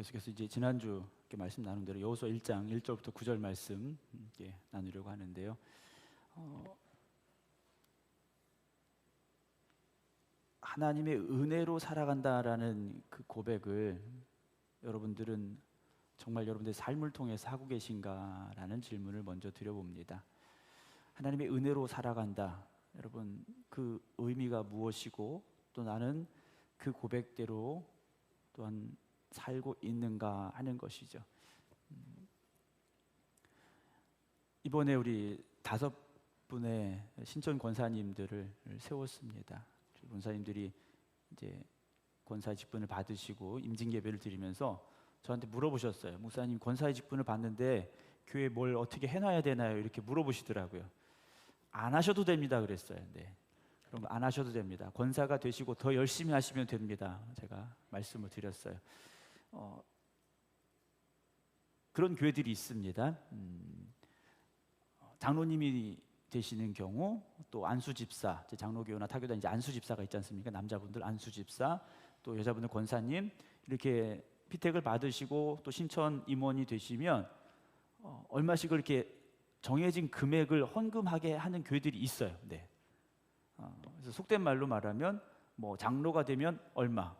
계속해서 이제 지난주 말씀 나눈 대로 여호수아 1장 1절부터 9절 말씀 나누려고 하는데요. 하나님의 은혜로 살아간다라는 그 고백을 여러분들은 정말 여러분들의 삶을 통해서 하고 계신가라는 질문을 먼저 드려봅니다. 하나님의 은혜로 살아간다. 여러분, 그 의미가 무엇이고 또 나는 그 고백대로 또한 살고 있는가 하는 것이죠. 이번에 우리 5분의 신천 권사님들을 세웠습니다. 권사님들이 이제 권사 직분을 받으시고 임직 예배를 드리면서 저한테 물어보셨어요. 목사님, 권사의 직분을 받는데 교회 뭘 어떻게 해놔야 되나요? 이렇게 물어보시더라고요. 안 하셔도 됩니다 그랬어요. 네. 그럼 안 하셔도 됩니다. 권사가 되시고 더 열심히 하시면 됩니다. 제가 말씀을 드렸어요. 그런 교회들이 있습니다. 장로님이 되시는 경우, 또 안수집사, 장로교나 타교단 이제 안수집사가 있지 않습니까? 남자분들 안수집사, 또 여자분들 권사님, 이렇게 피택을 받으시고 또 신천 임원이 되시면 얼마씩을 이렇게 정해진 금액을 헌금하게 하는 교회들이 있어요. 네. 그래서 속된 말로 말하면 뭐 장로가 되면 얼마,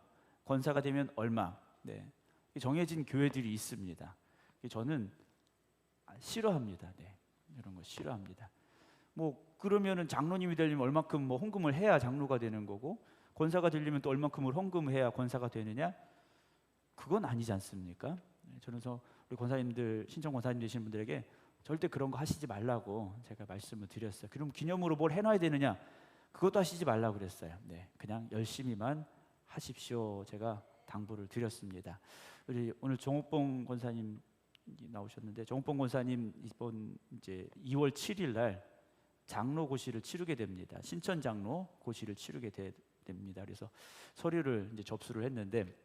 권사가 되면 얼마, 네. 정해진 교회들이 있습니다. 저는 싫어합니다. 네. 이런 거 싫어합니다. 뭐 그러면은 장로님이 되려면 얼마큼 뭐 헌금을 해야 장로가 되는 거고, 권사가 되려면 또 얼마큼을 헌금해야 권사가 되느냐? 그건 아니지 않습니까? 저는 우리 권사님들, 신청 권사님 되시는 분들에게 절대 그런 거 하시지 말라고 제가 말씀을 드렸어요. 그럼 기념으로 뭘 해놔야 되느냐? 그것도 하시지 말라고 그랬어요. 네, 그냥 열심히만 하십시오. 제가 당부를 드렸습니다. 우리 오늘 정옥봉 권사님 나오셨는데, 정옥봉 권사님 이번 이제 2월 7일 날 장로 고시를 치르게 됩니다. 신천 장로 고시를 치르게 됩니다. 그래서 서류를 이제 접수를 했는데,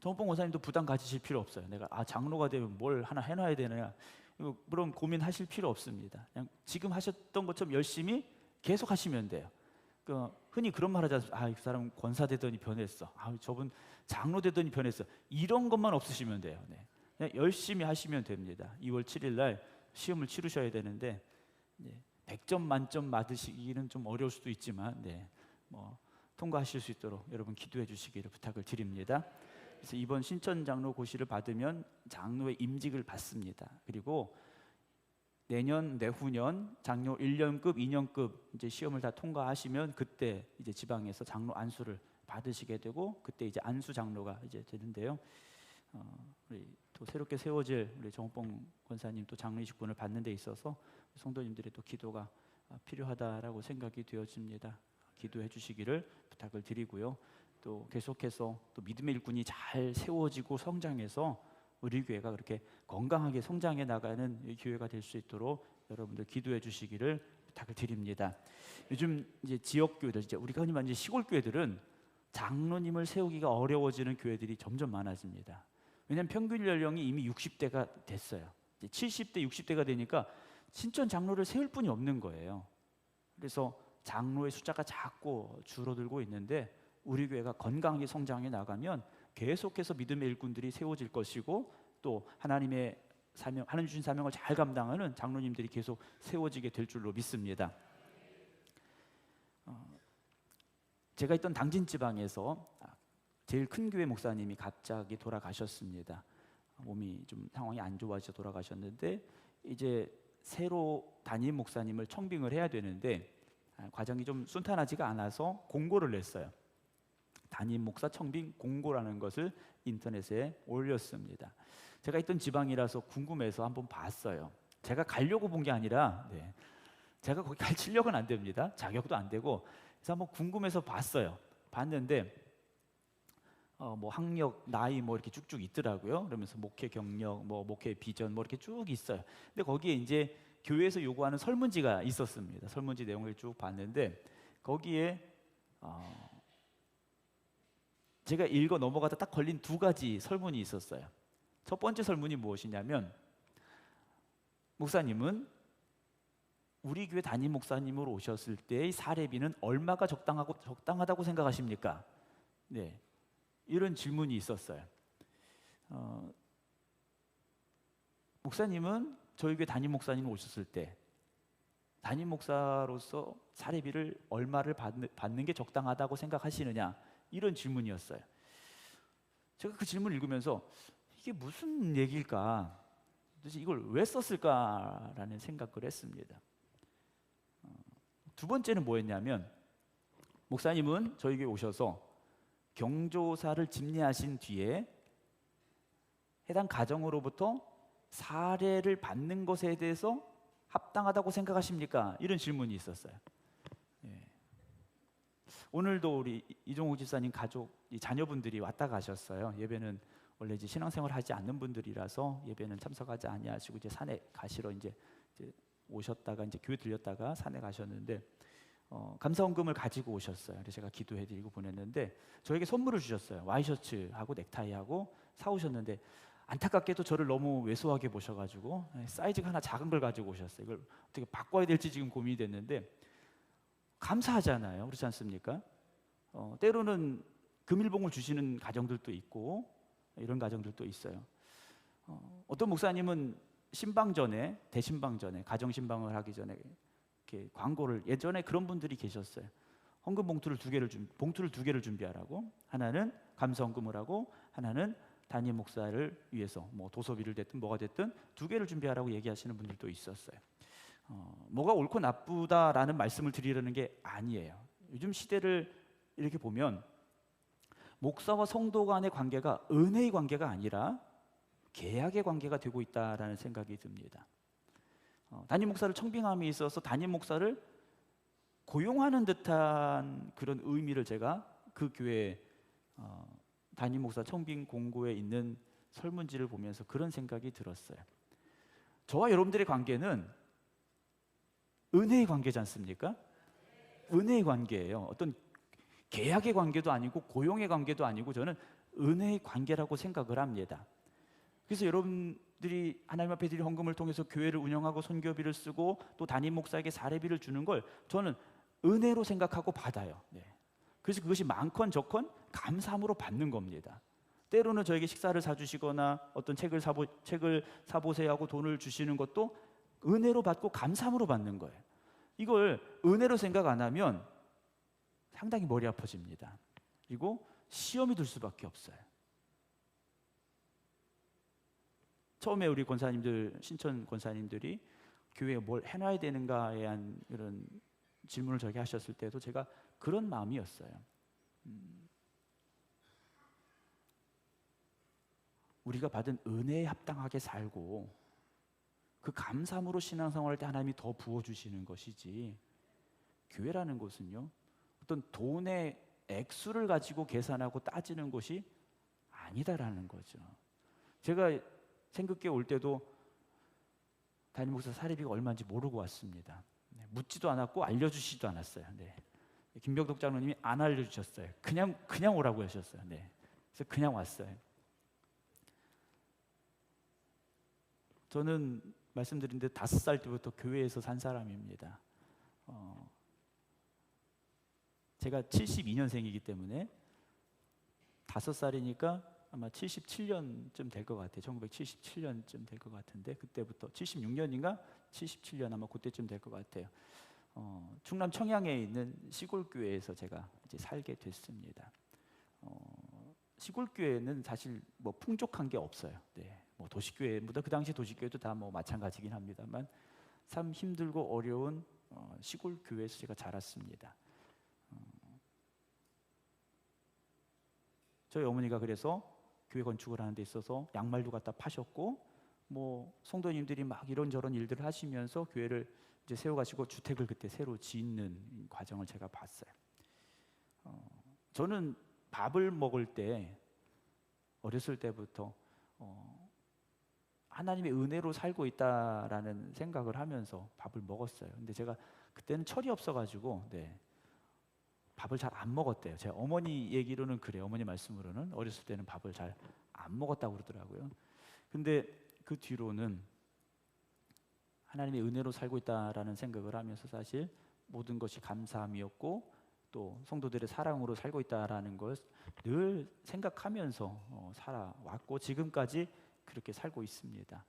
정옥봉 권사님도 부담 가지실 필요 없어요. 내가 장로가 되면 뭘 하나 해놔야 되느냐, 그럼 고민하실 필요 없습니다. 그냥 지금 하셨던 것처럼 열심히 계속 하시면 돼요. 흔히 그런 말 하지 않습니까? 그 사람 권사 되더니 변했어. 저분 장로 되더니 변했어. 이런 것만 없으시면 돼요. 네. 그냥 열심히 하시면 됩니다. 2월 7일 날 시험을 치르셔야 되는데, 100점 만점 받으시기는 좀 어려울 수도 있지만, 통과하실 수 있도록 여러분 기도해 주시기를 부탁을 드립니다. 그래서 이번 신천 장로 고시를 받으면 장로의 임직을 받습니다. 그리고 내후년 장로 1년급, 2년급 이제 시험을 다 통과하시면 그때 이제 지방에서 장로 안수를 받으시게 되고, 그때 이제 안수 장로가 이제 되는데요. 우리 또 새롭게 세워질 우리 정옥봉 권사님 또 장로 직분을 받는 데 있어서 성도님들의 또 기도가 필요하다라고 생각이 되어집니다. 기도해 주시기를 부탁을 드리고요. 또 계속해서 또 믿음의 일꾼이 잘 세워지고 성장해서 우리 교회가 그렇게 건강하게 성장해 나가는 교회가 될 수 있도록 여러분들 기도해 주시기를 부탁을 드립니다. 요즘 이제 지역 교회들, 이제 우리가 흔히 말하는 시골 교회들은 장로님을 세우기가 어려워지는 교회들이 점점 많아집니다. 왜냐하면 평균 연령이 이미 60대가 됐어요. 이제 70대, 60대가 되니까 신천 장로를 세울 분이 없는 거예요. 그래서 장로의 숫자가 자꾸 줄어들고 있는데, 우리 교회가 건강하게 성장해 나가면 계속해서 믿음의 일꾼들이 세워질 것이고, 또 하나님의 사명, 하나님 주신 사명을 잘 감당하는 장로님들이 계속 세워지게 될 줄로 믿습니다. 제가 있던 당진 지방에서 제일 큰 교회 목사님이 갑자기 돌아가셨습니다. 몸이 좀 상황이 안 좋아져 돌아가셨는데, 이제 새로 담임 목사님을 청빙을 해야 되는데 과정이 좀 순탄하지가 않아서 공고를 냈어요. 담임 목사 청빙 공고라는 것을 인터넷에 올렸습니다. 제가 있던 지방이라서 궁금해서 한번 봤어요. 제가 가려고 본 게 아니라, 제가 거기 갈 실력은 안 됩니다. 자격도 안 되고. 그래서 한번 궁금해서 봤어요. 봤는데 뭐 학력, 나이 뭐 이렇게 쭉쭉 있더라고요. 그러면서 목회 경력, 뭐 목회 비전 뭐 이렇게 쭉 있어요. 근데 거기에 이제 교회에서 요구하는 설문지가 있었습니다. 설문지 내용을 쭉 봤는데 거기에 제가 읽어 넘어가다 딱 걸린 2가지 설문이 있었어요. 첫 번째 설문이 무엇이냐면, 목사님은 우리 교회 담임 목사님으로 오셨을 때의 사례비는 얼마가 적당하다고 생각하십니까? 네, 이런 질문이 있었어요. 어, 목사님은 저희 교회 담임 목사님 오셨을 때 담임 목사로서 사례비를 얼마를 받는 게 적당하다고 생각하시느냐, 이런 질문이었어요. 제가 그 질문을 읽으면서 이게 무슨 얘기일까, 도대체 이걸 왜 썼을까라는 생각을 했습니다. 두 번째는 뭐였냐면, 목사님은 저희 교회 오셔서 경조사를 집례하신 뒤에 해당 가정으로부터 사례를 받는 것에 대해서 합당하다고 생각하십니까? 이런 질문이 있었어요. 예. 오늘도 우리 이종욱 집사님 가족, 자녀분들이 왔다 가셨어요. 예배는 원래 이제 신앙생활 하지 않는 분들이라서 예배는 참석하지 아니하시고 이제 산에 가시러 이제 오셨다가 이제 교회 들렸다가 산에 가셨는데 감사원금을 가지고 오셨어요. 그래서 제가 기도해드리고 보냈는데 저에게 선물을 주셨어요. 와이셔츠하고 넥타이하고 사오셨는데 안타깝게도 저를 너무 왜소하게 보셔가지고 사이즈가 하나 작은 걸 가지고 오셨어요. 이걸 어떻게 바꿔야 될지 지금 고민이 됐는데, 감사하잖아요. 그렇지 않습니까? 때로는 금일봉을 주시는 가정들도 있고 이런 가정들도 있어요. 어떤 목사님은 신방 전에, 대신방 전에, 가정 신방을 하기 전에 이렇게 광고를, 예전에 그런 분들이 계셨어요. 헌금 봉투를 두 개를 준비하라고. 하나는 감사헌금을 하고, 하나는 담임 목사를 위해서 뭐 도서비를 됐든 뭐가 됐든 두 개를 준비하라고 얘기하시는 분들도 있었어요. 뭐가 옳고 나쁘다라는 말씀을 드리려는 게 아니에요. 요즘 시대를 이렇게 보면 목사와 성도 간의 관계가 은혜의 관계가 아니라 계약의 관계가 되고 있다라는 생각이 듭니다. 담임 목사를 청빙함에 있어서 담임 목사를 고용하는 듯한 그런 의미를 제가 그 교회 담임 목사 청빙 공고에 있는 설문지를 보면서 그런 생각이 들었어요. 저와 여러분들의 관계는 은혜의 관계지 않습니까? 은혜의 관계예요. 어떤 계약의 관계도 아니고 고용의 관계도 아니고 저는 은혜의 관계라고 생각을 합니다. 그래서 여러분들이 하나님 앞에 드린 헌금을 통해서 교회를 운영하고 선교비를 쓰고 또 담임 목사에게 사례비를 주는 걸 저는 은혜로 생각하고 받아요. 네. 그래서 그것이 많건 적건 감사함으로 받는 겁니다. 때로는 저에게 식사를 사주시거나 어떤 책을 사보세요 하고 돈을 주시는 것도 은혜로 받고 감사함으로 받는 거예요. 이걸 은혜로 생각 안 하면 상당히 머리 아파집니다. 그리고 시험이 들 수밖에 없어요. 처음에 우리 권사님들, 신천 권사님들이 교회에 뭘 해놔야 되는가에 대한 이런 질문을 저에게 하셨을 때도 제가 그런 마음이었어요. 우리가 받은 은혜에 합당하게 살고 그 감사함으로 신앙생활할 때 하나님이 더 부어주시는 것이지, 교회라는 것은요 어떤 돈의 액수를 가지고 계산하고 따지는 것이 아니다라는 거죠. 제가 생극교회 올 때도 담임 목사 사례비가 얼마인지 모르고 왔습니다. 묻지도 않았고 알려주시지도 않았어요. 네. 김병덕 장로님이 안 알려주셨어요. 그냥 오라고 하셨어요. 네. 그래서 그냥 왔어요. 저는 말씀드린 데 5살 때부터 교회에서 산 사람입니다. 제가 72년생이기 때문에 5살이니까 아마 77년쯤 될 것 같아요. 1977년쯤 될 것 같은데, 그때부터 76년인가 77년 아마 그때쯤 될 것 같아요. 충남 청양에 있는 시골 교회에서 제가 이제 살게 됐습니다. 시골 교회는 사실 뭐 풍족한 게 없어요. 네, 뭐 도시교회보다 그 당시 도시교회도 다 뭐 마찬가지긴 합니다만 참 힘들고 어려운 시골 교회에서 제가 자랐습니다. 저희 어머니가 그래서 교회 건축을 하는 데 있어서 양말도 갖다 파셨고, 뭐 성도님들이 막 이런저런 일들을 하시면서 교회를 이제 세워가시고 주택을 그때 새로 짓는 과정을 제가 봤어요. 저는 밥을 먹을 때 어렸을 때부터 하나님의 은혜로 살고 있다라는 생각을 하면서 밥을 먹었어요. 근데 제가 그때는 철이 없어가지고 밥을 잘 안 먹었대요. 제 어머니 얘기로는 그래요. 어머니 말씀으로는 어렸을 때는 밥을 잘 안 먹었다고 그러더라고요. 근데 그 뒤로는 하나님의 은혜로 살고 있다라는 생각을 하면서 사실 모든 것이 감사함이었고 또 성도들의 사랑으로 살고 있다라는 걸 늘 생각하면서 살아왔고 지금까지 그렇게 살고 있습니다.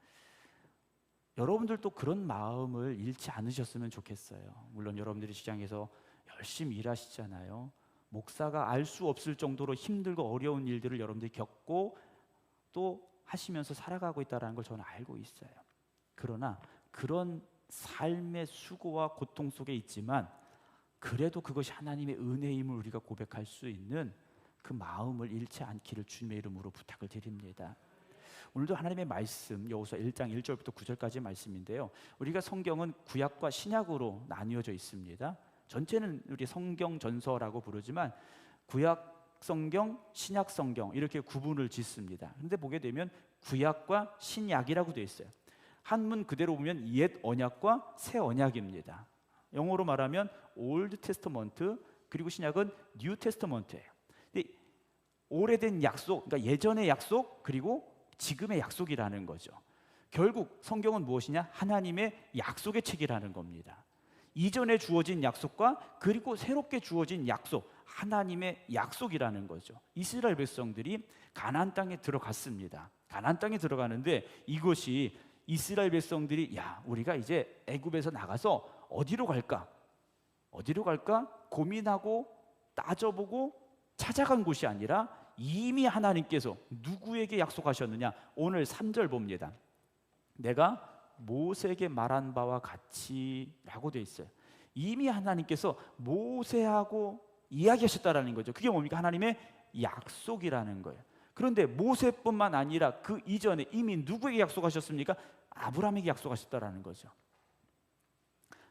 여러분들도 그런 마음을 잃지 않으셨으면 좋겠어요. 물론 여러분들이 시장에서 열심히 일하시잖아요. 목사가 알 수 없을 정도로 힘들고 어려운 일들을 여러분들이 겪고 또 하시면서 살아가고 있다는 걸 저는 알고 있어요. 그러나 그런 삶의 수고와 고통 속에 있지만 그래도 그것이 하나님의 은혜임을 우리가 고백할 수 있는 그 마음을 잃지 않기를 주님의 이름으로 부탁을 드립니다. 오늘도 하나님의 말씀 여호수아 1장 1절부터 9절까지 말씀인데요. 우리가 성경은 구약과 신약으로 나뉘어져 있습니다. 전체는 우리 성경 전서라고 부르지만 구약 성경, 신약 성경 이렇게 구분을 짓습니다. 그런데 보게 되면 구약과 신약이라고 되어 있어요. 한문 그대로 보면 옛 언약과 새 언약입니다. 영어로 말하면 올드 테스터먼트 그리고 신약은 뉴 테스터먼트예요. 오래된 약속, 그러니까 예전의 약속 그리고 지금의 약속이라는 거죠. 결국 성경은 무엇이냐? 하나님의 약속의 책이라는 겁니다. 이전에 주어진 약속과 그리고 새롭게 주어진 약속, 하나님의 약속이라는 거죠. 이스라엘 백성들이 가나안 땅에 들어갔습니다. 가나안 땅에 들어가는데 이것이 이스라엘 백성들이 우리가 이제 애굽에서 나가서 어디로 갈까 고민하고 따져보고 찾아간 곳이 아니라 이미 하나님께서 누구에게 약속하셨느냐? 오늘 3절 봅니다. 내가 모세에게 말한 바와 같이 라고 되어 있어요. 이미 하나님께서 모세하고 이야기하셨다라는 거죠. 그게 뭡니까? 하나님의 약속이라는 거예요. 그런데 모세뿐만 아니라 그 이전에 이미 누구에게 약속하셨습니까? 아브라함에게 약속하셨다라는 거죠.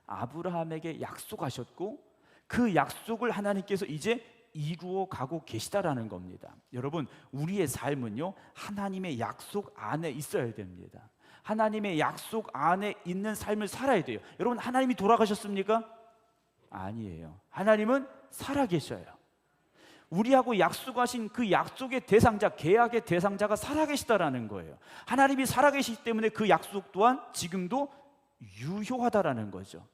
아브라함에게 약속하셨고 그 약속을 하나님께서 이제 이루어 가고 계시다라는 겁니다. 여러분, 우리의 삶은요 하나님의 약속 안에 있어야 됩니다. 하나님의 약속 안에 있는 삶을 살아야 돼요. 여러분, 하나님이 돌아가셨습니까? 아니에요. 하나님은 살아계셔요. 우리하고 약속하신 그 약속의 대상자, 계약의 대상자가 살아계시다라는 거예요. 하나님이 살아계시기 때문에 그 약속 또한 지금도 유효하다라는 거죠.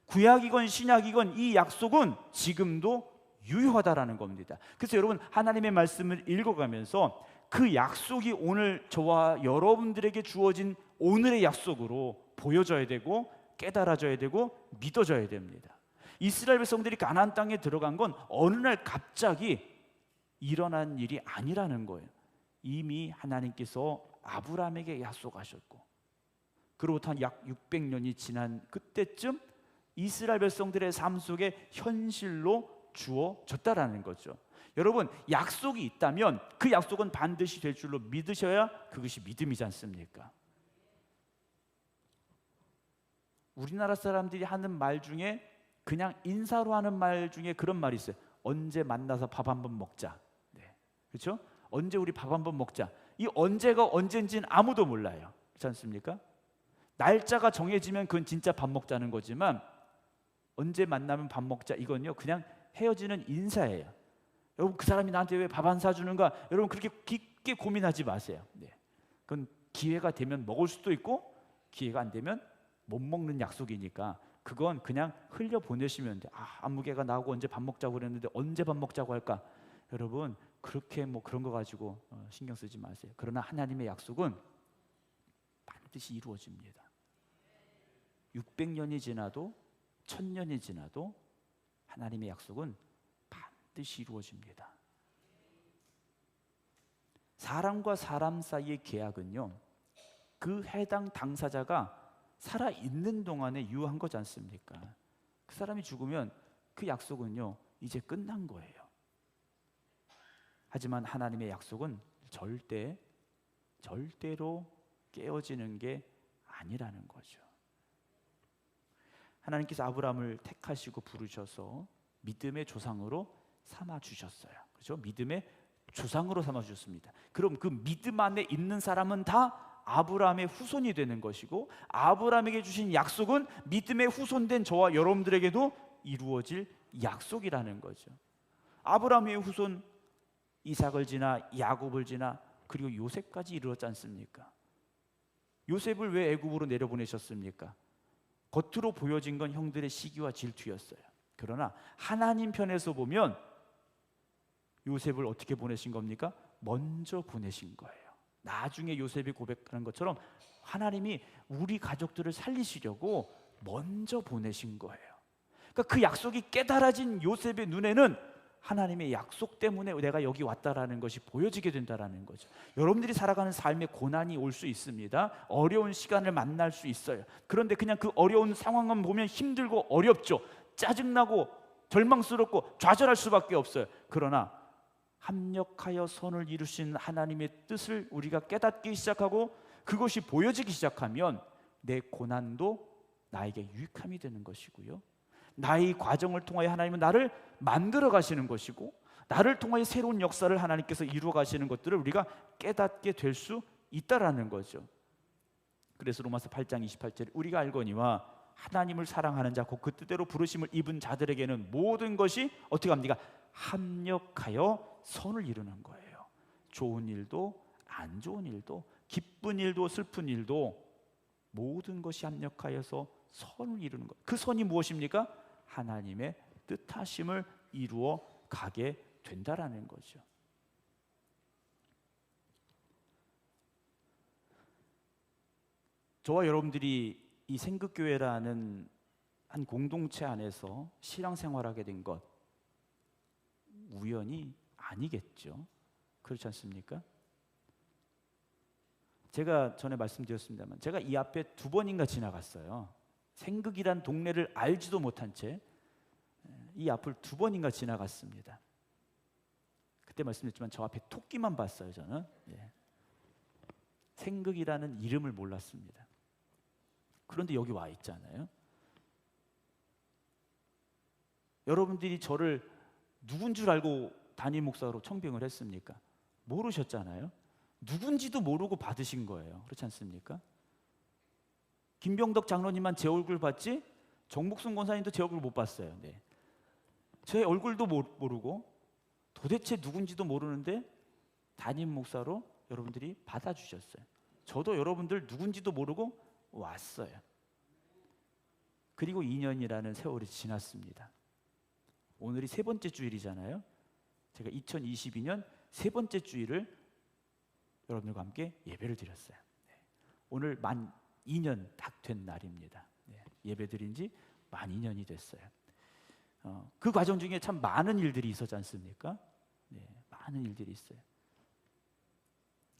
구약이건 신약이건 이 약속은 지금도 유효하다라는 겁니다. 그래서 여러분, 하나님의 말씀을 읽어가면서 그 약속이 오늘 저와 여러분들에게 주어진 오늘의 약속으로 보여져야 되고 깨달아져야 되고 믿어져야 됩니다. 이스라엘 백성들이 가나안 땅에 들어간 건 어느 날 갑자기 일어난 일이 아니라는 거예요. 이미 하나님께서 아브라함에게 약속하셨고 그로부터 약 600년이 지난 그때쯤 이스라엘 백성들의 삶 속에 현실로 주어졌다라는 거죠. 여러분, 약속이 있다면 그 약속은 반드시 될 줄로 믿으셔야 그것이 믿음이지 않습니까? 우리나라 사람들이 하는 말 중에 그냥 인사로 하는 말 중에 그런 말이 있어요. 언제 만나서 밥 한번 먹자. 네. 그렇죠? 언제 우리 밥 한번 먹자. 이 언제가 언젠지는 아무도 몰라요. 그렇지 않습니까? 날짜가 정해지면 그건 진짜 밥 먹자는 거지만 언제 만나면 밥 먹자 이건요 그냥 헤어지는 인사예요. 여러분, 그 사람이 나한테 왜 밥 안 사주는가? 여러분, 그렇게 깊게 고민하지 마세요. 네. 그건 기회가 되면 먹을 수도 있고 기회가 안 되면 못 먹는 약속이니까 그건 그냥 흘려보내시면 돼. 안무개가 나오고 언제 밥 먹자고 그랬는데 언제 밥 먹자고 할까? 여러분, 그렇게 그런 거 가지고 신경 쓰지 마세요. 그러나 하나님의 약속은 반드시 이루어집니다. 600년이 지나도 1000년이 지나도 하나님의 약속은 반드시 이루어집니다. 사람과 사람 사이의 계약은요 그 해당 당사자가 살아있는 동안에 유효한 거지 않습니까? 그 사람이 죽으면 그 약속은요 이제 끝난 거예요. 하지만 하나님의 약속은 절대로 깨어지는 게 아니라는 거죠. 하나님께서 아브라함을 택하시고 부르셔서 믿음의 조상으로 삼아 주셨어요. 그렇죠? 믿음의 조상으로 삼아 주셨습니다. 그럼 그 믿음 안에 있는 사람은 다 아브라함의 후손이 되는 것이고 아브라함에게 주신 약속은 믿음의 후손된 저와 여러분들에게도 이루어질 약속이라는 거죠. 아브라함의 후손 이삭을 지나 야곱을 지나 그리고 요셉까지 이르렀지 않습니까? 요셉을 왜 애굽으로 내려보내셨습니까? 겉으로 보여진 건 형들의 시기와 질투였어요. 그러나 하나님 편에서 보면 요셉을 어떻게 보내신 겁니까? 먼저 보내신 거예요. 나중에 요셉이 고백하는 것처럼 하나님이 우리 가족들을 살리시려고 먼저 보내신 거예요. 그러니까 그 약속이 깨달아진 요셉의 눈에는 하나님의 약속 때문에 내가 여기 왔다라는 것이 보여지게 된다라는 거죠. 여러분들이 살아가는 삶에 고난이 올 수 있습니다. 어려운 시간을 만날 수 있어요. 그런데 그냥 그 어려운 상황만 보면 힘들고 어렵죠. 짜증나고 절망스럽고 좌절할 수밖에 없어요. 그러나 합력하여 선을 이루신 하나님의 뜻을 우리가 깨닫기 시작하고 그것이 보여지기 시작하면 내 고난도 나에게 유익함이 되는 것이고요, 나의 과정을 통하여 하나님은 나를 만들어 가시는 것이고, 나를 통하여 새로운 역사를 하나님께서 이루어 가시는 것들을 우리가 깨닫게 될 수 있다라는 거죠. 그래서 로마서 8장 28절에 우리가 알거니와 하나님을 사랑하는 자 곧 그 뜻대로 부르심을 입은 자들에게는 모든 것이 어떻게 합니까? 합력하여 선을 이루는 거예요. 좋은 일도 안 좋은 일도 기쁜 일도 슬픈 일도 모든 것이 합력하여서 선을 이루는 것. 그 선이 무엇입니까? 하나님의 뜻하심을 이루어 가게 된다라는 거죠. 저와 여러분들이 이 생극교회라는 한 공동체 안에서 신앙생활하게 된 것 우연이 아니겠죠. 그렇지 않습니까? 제가 전에 말씀드렸습니다만 제가 이 앞에 2번인가 지나갔어요. 생극이란 동네를 알지도 못한 채 이 앞을 2번인가 지나갔습니다. 그때 말씀드렸지만 저 앞에 토끼만 봤어요. 저는 생극이라는 이름을 몰랐습니다. 그런데 여기 와 있잖아요. 여러분들이 저를 누군 줄 알고 담임 목사로 청빙을 했습니까? 모르셨잖아요. 누군지도 모르고 받으신 거예요. 그렇지 않습니까? 김병덕 장로님만 제 얼굴 봤지 정복순 권사님도 제 얼굴 못 봤어요. 제 얼굴도 모르고 도대체 누군지도 모르는데 담임 목사로 여러분들이 받아주셨어요. 저도 여러분들 누군지도 모르고 왔어요. 그리고 2년이라는 세월이 지났습니다. 오늘이 3번째 주일이잖아요. 제가 2022년 3번째 주일을 여러분들과 함께 예배를 드렸어요. 오늘 만 2년 딱 된 날입니다. 예배 드린 지 만 2년이 됐어요. 그 과정 중에 참 많은 일들이 있었지 않습니까? 많은 일들이 있어요.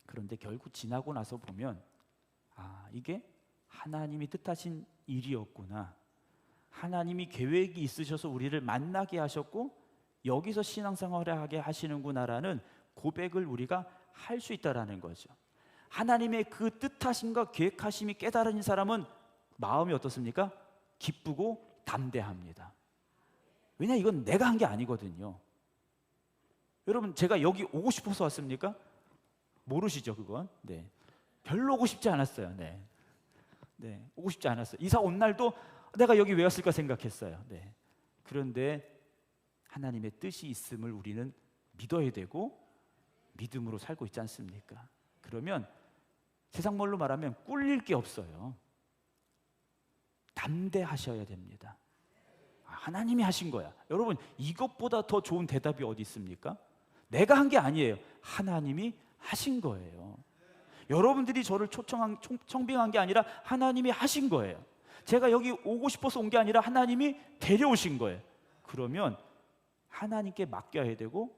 그런데 결국 지나고 나서 보면 이게 하나님이 뜻하신 일이었구나. 하나님이 계획이 있으셔서 우리를 만나게 하셨고 여기서 신앙생활을 하게 하시는구나라는 고백을 우리가 할 수 있다라는 거죠. 하나님의 그 뜻하심과 계획하심이 깨달은 사람은 마음이 어떻습니까? 기쁘고 담대합니다. 왜냐 이건 내가 한 게 아니거든요. 여러분 제가 여기 오고 싶어서 왔습니까? 모르시죠 그건? 별로 오고 싶지 않았어요. 오고 싶지 않았어요. 이사 온 날도 내가 여기 왜 왔을까 생각했어요. 그런데 하나님의 뜻이 있음을 우리는 믿어야 되고 믿음으로 살고 있지 않습니까? 그러면 세상 말로 말하면 꿀릴 게 없어요. 담대하셔야 됩니다. 하나님이 하신 거야. 여러분 이것보다 더 좋은 대답이 어디 있습니까? 내가 한 게 아니에요. 하나님이 하신 거예요. 여러분들이 저를 청빙한 게 아니라 하나님이 하신 거예요. 제가 여기 오고 싶어서 온 게 아니라 하나님이 데려오신 거예요. 그러면 하나님께 맡겨야 되고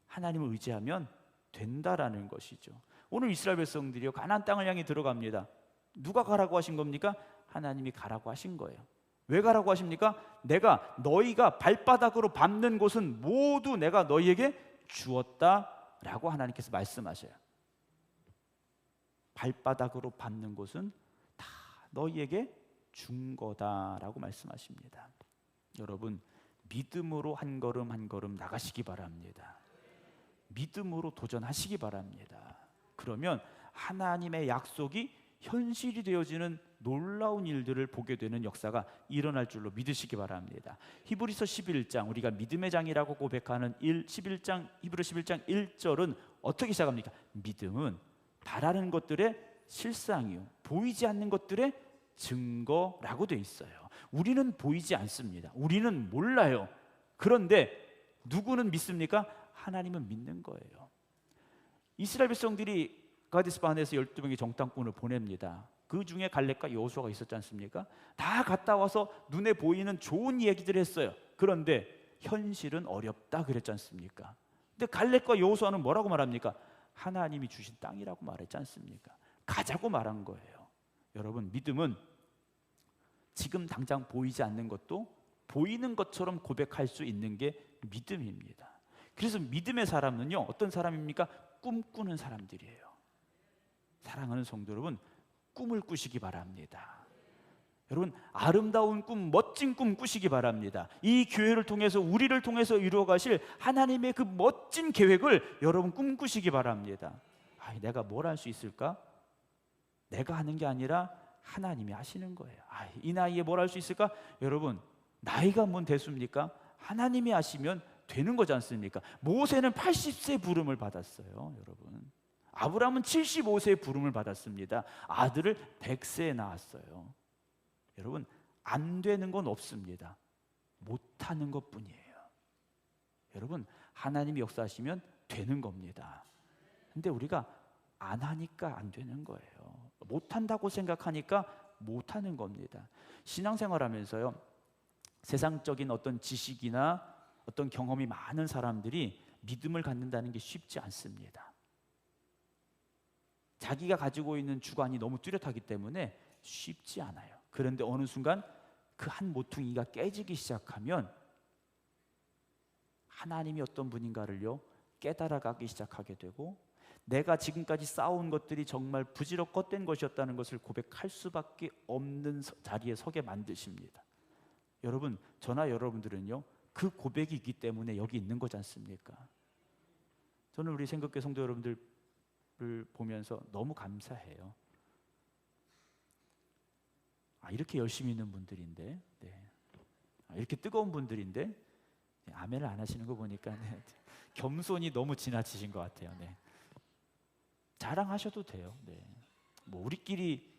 하나님을 의지하면 된다라는 것이죠. 오늘 이스라엘 백성들이요 가나안 땅을 향해 들어갑니다. 누가 가라고 하신 겁니까? 하나님이 가라고 하신 거예요. 왜 가라고 하십니까? 너희가 발바닥으로 밟는 곳은 모두 내가 너희에게 주었다라고 하나님께서 말씀하셔요. 발바닥으로 밟는 곳은 다 너희에게 준 거다라고 말씀하십니다. 여러분 믿음으로 한 걸음 한 걸음 나가시기 바랍니다. 믿음으로 도전하시기 바랍니다. 그러면 하나님의 약속이 현실이 되어지는 놀라운 일들을 보게 되는 역사가 일어날 줄로 믿으시기 바랍니다. 히브리서 11장 우리가 믿음의 장이라고 고백하는 히브리 11장 1절은 어떻게 시작합니까? 믿음은 바라는 것들의 실상이요 보이지 않는 것들의 증거라고 되어 있어요. 우리는 보이지 않습니다. 우리는 몰라요. 그런데 누구는 믿습니까? 하나님은 믿는 거예요. 이스라엘 백성들이 가데스 바네에서 12명의 정탐꾼을 보냅니다. 그 중에 갈렙과 여호수아가 있었지 않습니까? 다 갔다 와서 눈에 보이는 좋은 얘기들을 했어요. 그런데 현실은 어렵다 그랬지 않습니까? 근데 갈렙과 여호수아는 뭐라고 말합니까? 하나님이 주신 땅이라고 말했지 않습니까? 가자고 말한 거예요. 여러분, 믿음은 지금 당장 보이지 않는 것도 보이는 것처럼 고백할 수 있는 게 믿음입니다. 그래서 믿음의 사람은요, 어떤 사람입니까? 꿈꾸는 사람들이에요. 사랑하는 성도 여러분, 꿈을 꾸시기 바랍니다. 여러분, 아름다운 꿈, 멋진 꿈 꾸시기 바랍니다. 이 교회를 통해서, 우리를 통해서 이루어 가실 하나님의 그 멋진 계획을 여러분 꿈꾸시기 바랍니다. 내가 뭘 할 수 있을까? 내가 하는 게 아니라 하나님이 하시는 거예요. 이 나이에 뭘 할 수 있을까? 여러분, 나이가 뭔 대수입니까? 하나님이 하시면 되는 거지 않습니까? 모세는 80세 부름을 받았어요. 여러분, 아브라함은 75세의 부름을 받았습니다. 아들을 100세에 낳았어요. 여러분, 안 되는 건 없습니다. 못하는 것뿐이에요. 여러분, 하나님이 역사하시면 되는 겁니다. 근데 우리가 안 하니까 안 되는 거예요. 못한다고 생각하니까 못하는 겁니다. 신앙생활하면서요, 세상적인 어떤 지식이나 어떤 경험이 많은 사람들이 믿음을 갖는다는 게 쉽지 않습니다. 자기가 가지고 있는 주관이 너무 뚜렷하기 때문에 쉽지 않아요. 그런데 어느 순간 그 한 모퉁이가 깨지기 시작하면 하나님이 어떤 분인가를요 깨달아가기 시작하게 되고, 내가 지금까지 쌓아온 것들이 정말 부질없 헛된 것이었다는 것을 고백할 수밖에 없는 자리에 서게 만드십니다. 여러분, 저나 여러분들은요 그 고백이 있기 때문에 여기 있는 거지 않습니까? 저는 우리 생각교회 성도 여러분들을 보면서 너무 감사해요. 이렇게 열심히 있는 분들인데, 이렇게 뜨거운 분들인데 아멘을 안 하시는 거 보니까 겸손이 너무 지나치신 것 같아요. 자랑하셔도 돼요. 뭐 우리끼리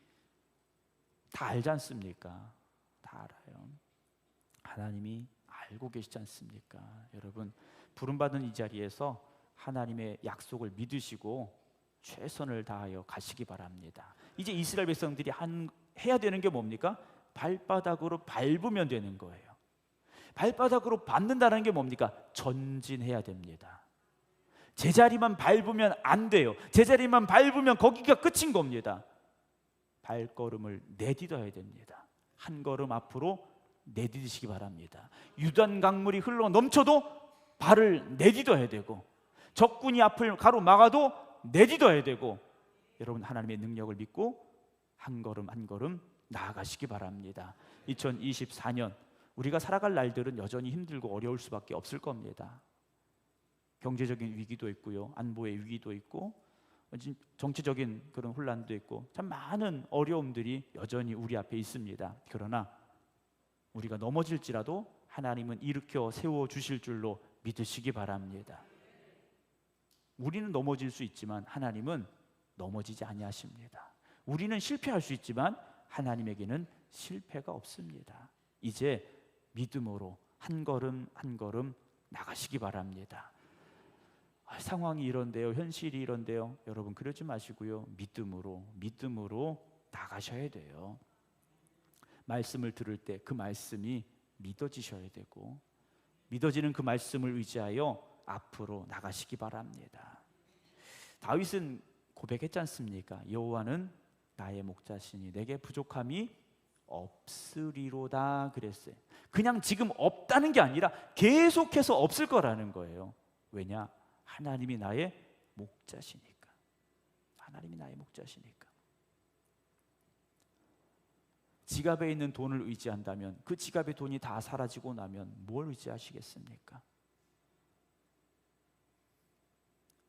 다 알지 않습니까? 다 알아요. 하나님이 알고 계시지 않습니까? 여러분, 부름받은 이 자리에서 하나님의 약속을 믿으시고 최선을 다하여 가시기 바랍니다. 이제 이스라엘 백성들이 해야 되는 게 뭡니까? 발바닥으로 밟으면 되는 거예요. 발바닥으로 밟는다는 게 뭡니까? 전진해야 됩니다. 제자리만 밟으면 안 돼요. 제자리만 밟으면 거기가 끝인 겁니다. 발걸음을 내딛어야 됩니다. 한 걸음 앞으로 내딛으시기 바랍니다. 유단 강물이 흘러 넘쳐도 발을 내딛어야 되고, 적군이 앞을 가로막아도 내딛어야 되고, 여러분, 하나님의 능력을 믿고 한 걸음 한 걸음 나아가시기 바랍니다. 2024년 우리가 살아갈 날들은 여전히 힘들고 어려울 수밖에 없을 겁니다. 경제적인 위기도 있고요, 안보의 위기도 있고, 정치적인 그런 혼란도 있고, 참 많은 어려움들이 여전히 우리 앞에 있습니다. 그러나 우리가 넘어질지라도 하나님은 일으켜 세워 주실 줄로 믿으시기 바랍니다. 우리는 넘어질 수 있지만 하나님은 넘어지지 아니하십니다. 우리는 실패할 수 있지만 하나님에게는 실패가 없습니다. 이제 믿음으로 한 걸음 한 걸음 나가시기 바랍니다. 상황이 이런데요, 현실이 이런데요, 여러분 그러지 마시고요, 믿음으로 나가셔야 돼요. 말씀을 들을 때 그 말씀이 믿어지셔야 되고, 믿어지는 그 말씀을 의지하여 앞으로 나가시기 바랍니다. 다윗은 고백했지 않습니까? 여호와는 나의 목자시니 내게 부족함이 없으리로다 그랬어요. 그냥 지금 없다는 게 아니라 계속해서 없을 거라는 거예요. 왜냐? 하나님이 나의 목자시니까. 하나님이 나의 목자시니까. 지갑에 있는 돈을 의지한다면, 그 지갑의 돈이 다 사라지고 나면 뭘 의지하시겠습니까?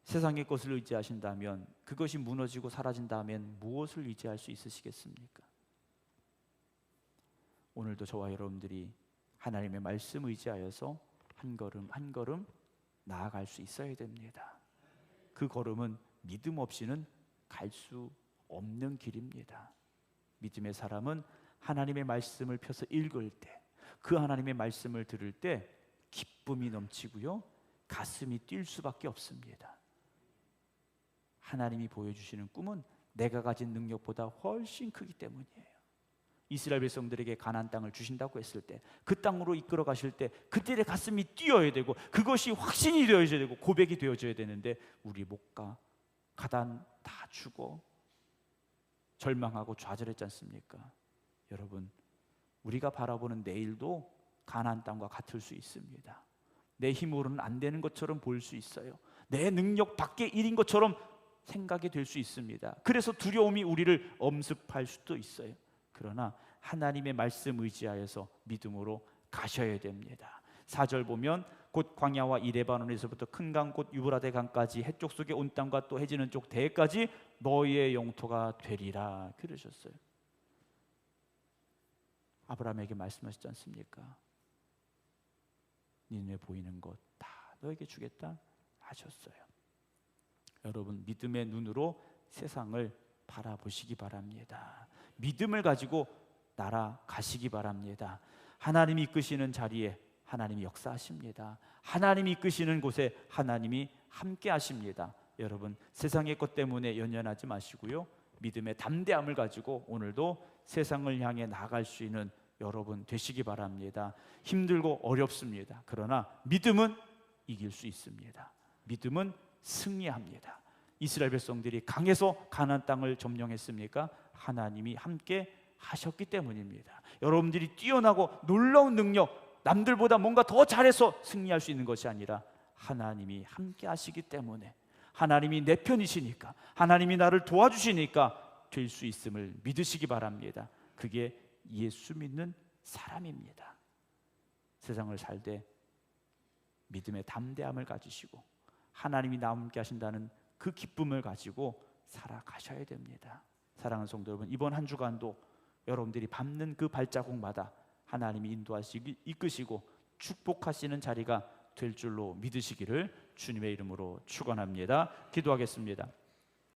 세상의 것을 의지하신다면, 그것이 무너지고 사라진 다음엔 무엇을 의지할 수 있으시겠습니까? 오늘도 저와 여러분들이 하나님의 말씀 의지하여서 한 걸음 한 걸음 나아갈 수 있어야 됩니다. 그 걸음은 믿음 없이는 갈 수 없는 길입니다. 믿음의 사람은 하나님의 말씀을 펴서 읽을 때, 그 하나님의 말씀을 들을 때 기쁨이 넘치고요, 가슴이 뛸 수밖에 없습니다. 하나님이 보여주시는 꿈은 내가 가진 능력보다 훨씬 크기 때문이에요. 이스라엘 백성들에게 가나안 땅을 주신다고 했을 때, 그 땅으로 이끌어 가실 때 그때 내 가슴이 뛰어야 되고, 그것이 확신이 되어져야 되고 고백이 되어져야 되는데, 우리 못 가, 가단 다 죽어 절망하고 좌절했지 않습니까? 여러분, 우리가 바라보는 내일도 가나안 땅과 같을 수 있습니다. 내 힘으로는 안 되는 것처럼 보일 수 있어요. 내 능력 밖의 일인 것처럼 생각이 될 수 있습니다. 그래서 두려움이 우리를 엄습할 수도 있어요. 그러나 하나님의 말씀 의지하여서 믿음으로 가셔야 됩니다. 4절 보면 곧 광야와 이 레바논에서부터 큰 강 곧 유브라데 강까지 해쪽 속의 온 땅과 또 해지는 쪽 대까지 너희의 영토가 되리라 그러셨어요. 아브라함에게 말씀하셨지 않습니까? 네 눈에 보이는 것 다 너에게 주겠다 하셨어요. 여러분, 믿음의 눈으로 세상을 바라보시기 바랍니다. 믿음을 가지고 날아가시기 바랍니다. 하나님이 이끄시는 자리에 하나님이 역사하십니다. 하나님이 이끄시는 곳에 하나님이 함께 하십니다. 여러분, 세상의 것 때문에 연연하지 마시고요, 믿음의 담대함을 가지고 오늘도 세상을 향해 나아갈 수 있는 여러분 되시기 바랍니다. 힘들고 어렵습니다. 그러나 믿음은 이길 수 있습니다. 믿음은 승리합니다. 이스라엘 백성들이 강해서 가나안 땅을 점령했습니까? 하나님이 함께 하셨기 때문입니다. 여러분들이 뛰어나고 놀라운 능력, 남들보다 뭔가 더 잘해서 승리할 수 있는 것이 아니라 하나님이 함께 하시기 때문에, 하나님이 내 편이시니까, 하나님이 나를 도와주시니까 될 수 있음을 믿으시기 바랍니다. 그게 예수 믿는 사람입니다. 세상을 살 때 믿음의 담대함을 가지시고 하나님이 나와 함께 하신다는 그 기쁨을 가지고 살아가셔야 됩니다. 사랑하는 성도 여러분, 이번 한 주간도 여러분들이 밟는 그 발자국마다 하나님이 인도하시고 이끄시고 축복하시는 자리가 될 줄로 믿으시기를 주님의 이름으로 축원합니다. 기도하겠습니다.